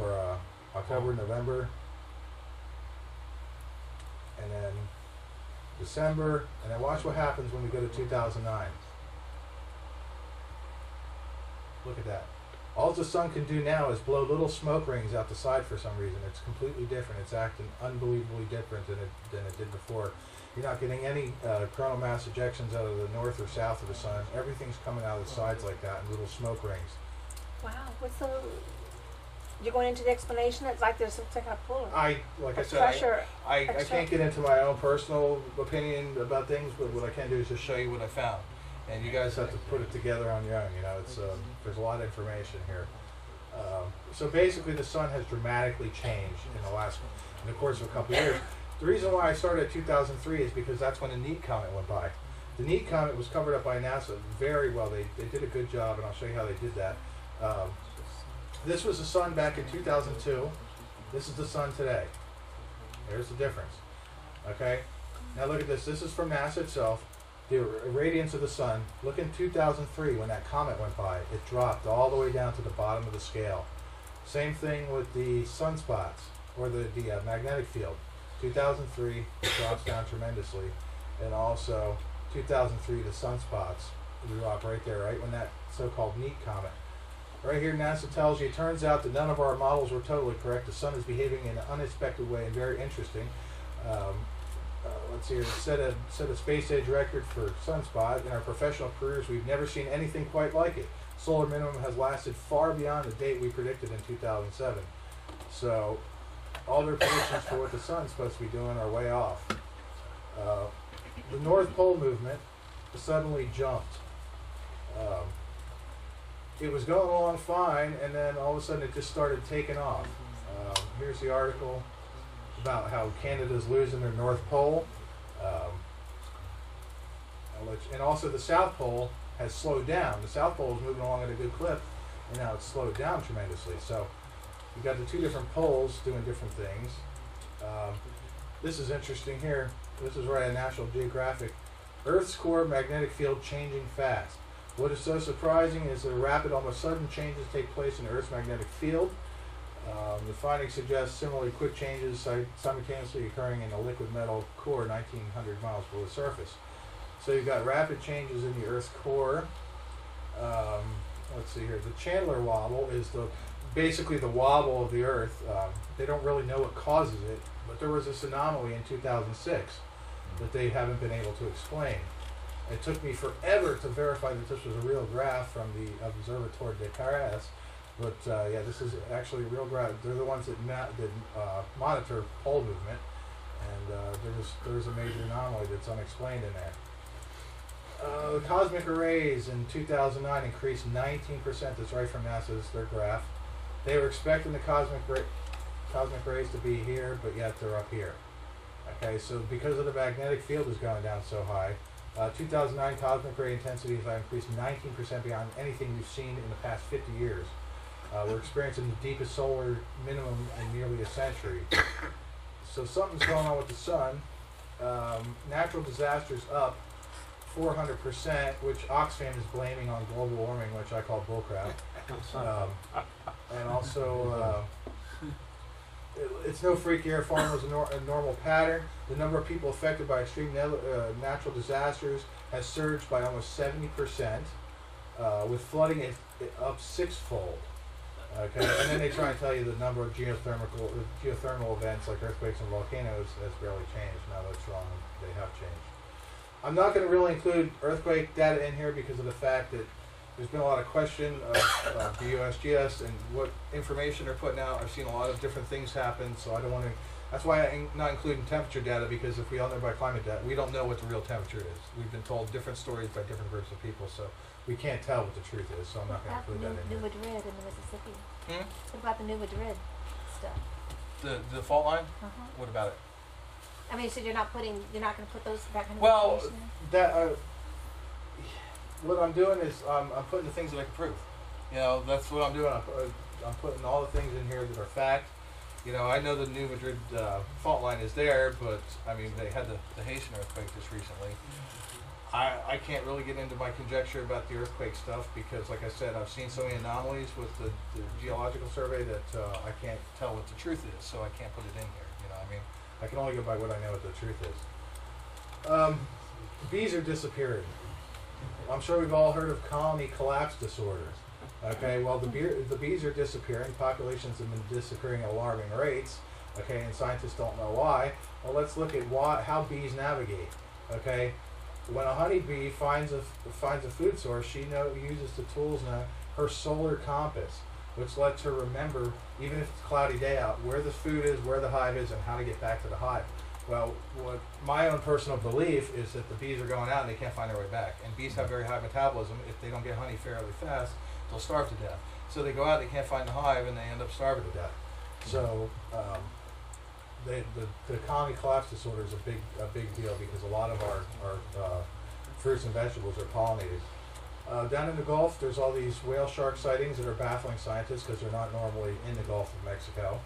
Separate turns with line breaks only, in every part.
or October, November, and then December, and then watch what happens when we go to 2009. Look at that. All the sun can do now is blow little smoke rings out the side for some reason. It's completely different. It's acting unbelievably different than it did before. You're not getting any coronal mass ejections out of the north or south of the sun. Everything's coming out of the sides like that in little smoke rings.
Wow. What's the... You're going into the explanation? It's like there's some kind of pull.
Like I said,
pressure.
I can't get into my own personal opinion about things, but what I can do is just show you what I found. And you guys have to put it together on your own. You know, it's there's a lot of information here. So basically, the sun has dramatically changed in the course of a couple of years. The reason why I started at 2003 is because that's when the NEAT comet went by. The NEAT comet was covered up by NASA very well. They did a good job, and I'll show you how they did that. This was the sun back in 2002. This is the sun today. There's the difference. Okay. Now look at this. This is from NASA itself. The radiance of the sun. Look in 2003 when that comet went by. It dropped all the way down to the bottom of the scale. Same thing with the sunspots or the magnetic field. 2003 it drops down tremendously, and also 2003 the sunspots drop right there, right when that so-called NEAT comet. Right here, NASA tells you, it turns out that none of our models were totally correct. The sun is behaving in an unexpected way and very interesting. Let's see here, set a space-age record for sunspot. In our professional careers, we've never seen anything quite like it. Solar minimum has lasted far beyond the date we predicted in 2007. So, all their predictions for what the sun's supposed to be doing are way off. The North Pole movement suddenly jumped. It was going along fine, and then all of a sudden it just started taking off. Here's the article about how Canada's losing their North Pole. And also the South Pole has slowed down. The South Pole is moving along at a good clip, and now it's slowed down tremendously. So you've got the two different poles doing different things. This is interesting here. This is right on National Geographic. Earth's core magnetic field changing fast. What is so surprising is the rapid, almost sudden changes take place in the Earth's magnetic field. The findings suggest similarly quick changes simultaneously occurring in the liquid metal core 1,900 miles below the surface. So you've got rapid changes in the Earth's core. Let's see here. The Chandler wobble is basically the wobble of the Earth. They don't really know what causes it, but there was this anomaly in 2006 that they haven't been able to explain. It took me forever to verify that this was a real graph from the Observatoire de Paris, but yeah, this is actually a real graph. They're the ones that monitor pole movement, and there's a major anomaly that's unexplained in there. The cosmic arrays in 2009 increased 19%. That's right from NASA's their graph. They were expecting the cosmic rays to be here, but yet they're up here. Okay, so because of the magnetic field is going down so high, 2009 cosmic ray intensity has increased 19% beyond anything we've seen in the past 50 years. We're experiencing the deepest solar minimum in nearly a century. So something's going on with the sun. Natural disasters up 400%, which Oxfam is blaming on global warming, which I call bullcrap. And also, it's no freak air falling was a normal pattern. The number of people affected by extreme natural disasters has surged by almost 70%, with flooding up sixfold. Okay, and then they try and tell you the number of geothermal events like earthquakes and volcanoes has barely changed. No, that's wrong. They have changed. I'm not going to really include earthquake data in here because of the fact that there's been a lot of question of the USGS and what information they're putting out. I've seen a lot of different things happen, so I don't want to. That's why I'm not including temperature data, because if we all know by climate data, we don't know what the real temperature is. We've been told different stories by different groups of people, so we can't tell what the truth is. So I'm not going to include that in
New
here.
Madrid in the Mississippi. What about the New Madrid stuff?
The fault line? What about it?
I mean, so you're not going to put those back in the
Well,
information in?
that what I'm doing is I'm putting the things that I can prove. You know, that's what I'm doing. I'm putting all the things in here that are fact. You know, I know the New Madrid fault line is there, but I mean, they had the Haitian earthquake just recently. I can't really get into my conjecture about the earthquake stuff because, like I said, I've seen so many anomalies with the geological survey that I can't tell what the truth is, so I can't put it in here. You know, I mean, I can only go by what I know what the truth is. Bees are disappearing. I'm sure we've all heard of colony collapse disorder. Okay, well, the bees are disappearing. Populations have been disappearing at alarming rates. Okay, and scientists don't know why. Well, let's look at how bees navigate. Okay, when a honeybee finds a food source, she uses the tools now, her solar compass, which lets her remember, even if it's a cloudy day out, where the food is, where the hive is, and how to get back to the hive. Well, what my own personal belief is that the bees are going out and they can't find their way back. And bees have very high metabolism. If they don't get honey fairly fast, they'll starve to death. So they go out, they can't find the hive, and they end up starving to death. So the colony collapse disorder is a big deal because a lot of our fruits and vegetables are pollinated. Down in the Gulf, there's all these whale shark sightings that are baffling scientists because they're not normally in the Gulf of Mexico.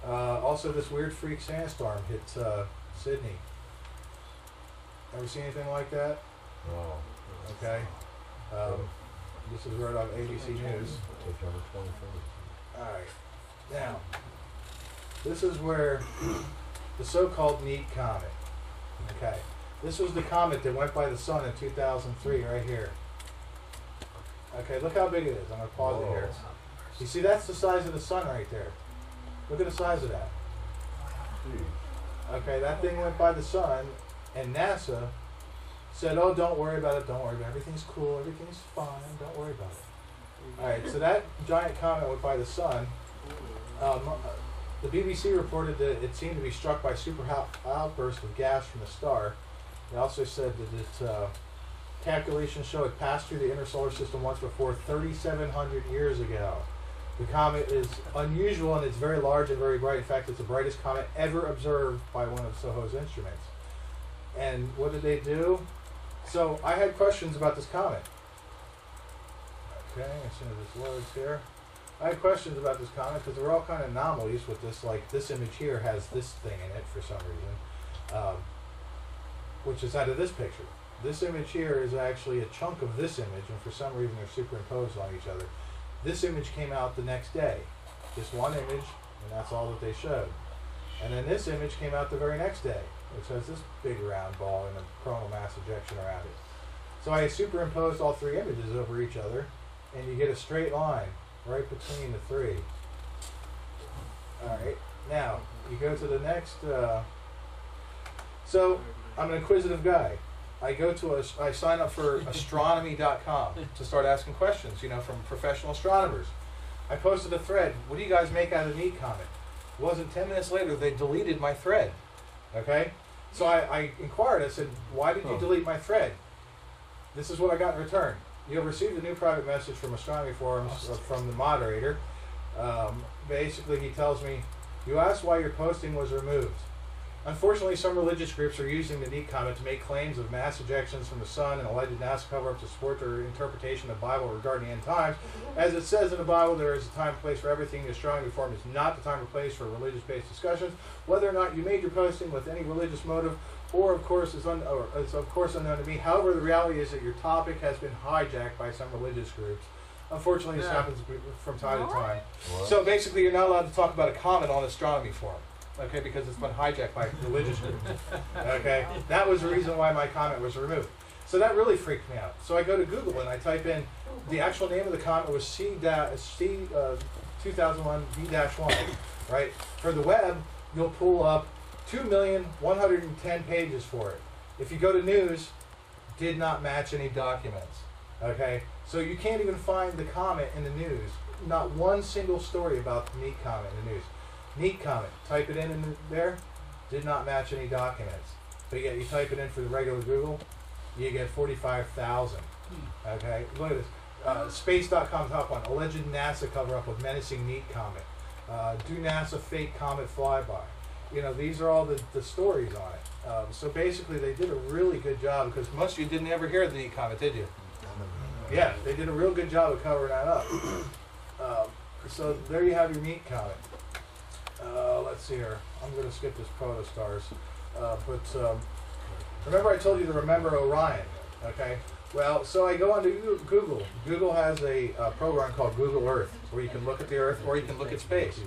Also, this weird freak sandstorm hit Sydney. Ever seen anything like that?
No.
Okay. This is right on ABC News.
September 21st.
All right. Now, this is where the so-called neat comet. Okay. This was the comet that went by the sun in 2003, right here. Okay, look how big it is. I'm going to pause it here. You see, that's the size of the sun right there. Look at the size of that. Okay, that thing went by the sun, and NASA said, oh, don't worry about it, don't worry about it. Everything's cool, everything's fine, don't worry about it. All right, so that giant comet went by the sun. The BBC reported that it seemed to be struck by super outbursts of gas from the star. They also said that its calculations show it passed through the inner solar system once before, 3,700 years ago. The comet is unusual and it's very large and very bright. In fact, it's the brightest comet ever observed by one of SOHO's instruments. And what did they do? So I had questions about this comet. Okay, as soon as this loads here. I had questions about this comet because there were all kind of anomalies with this, like this image here has this thing in it for some reason, which is out of this picture. This image here is actually a chunk of this image, and for some reason they're superimposed on each other. This image came out the next day. Just one image, and that's all that they showed. And then this image came out the very next day, which has this big round ball and a coronal mass ejection around it. So I superimposed all three images over each other, and you get a straight line right between the three. Alright, now you go to the next. So I'm an inquisitive guy. I sign up for astronomy.com to start asking questions, you know, from professional astronomers. I posted a thread. What do you guys make out of the neat comet? It wasn't 10 minutes later, they deleted my thread. Okay? So I inquired. I said, why did you delete my thread? This is what I got in return. You have received a new private message from Astronomy Forums from the moderator. Basically, he tells me, you asked why your posting was removed. Unfortunately, some religious groups are using the neat comet to make claims of mass ejections from the sun and alleged NASA cover-up to support their interpretation of the Bible regarding the end times. As it says in the Bible, there is a time and place for everything. The Astronomy Forum is not the time or place for religious-based discussions. Whether or not you made your posting with any religious motive, or of course, is of course unknown to me. However, the reality is that your topic has been hijacked by some religious groups. Unfortunately, this happens from time to time. What? So basically, you're not allowed to talk about a comet on Astronomy Forum. Okay, because it's been hijacked by religious groups. Okay, that was the reason why my comment was removed. So that really freaked me out. So I go to Google and I type in the actual name of the comet was C 2001 V-1. Right. For the web, you'll pull up 2,110 pages for it. If you go to news, did not match any documents. Okay, so you can't even find the comet in the news. Not one single story about the neat comet in the news. Neat comet, type it in there, did not match any documents. But yet you type it in for the regular Google, you get 45,000. Okay, look at this. Space.com top one, alleged NASA cover-up of menacing neat comet. Do NASA fake comet flyby. You know, these are all the stories on it. So basically they did a really good job, because most of you didn't ever hear the neat comet, did you? Yeah, they did a real good job of covering that up. So there you have your neat comet. Let's see here. I'm going to skip this protostars. But remember I told you to remember Orion. Okay. Well, so I go onto Google. Google has a program called Google Earth, where you can look at the Earth or you can look at space.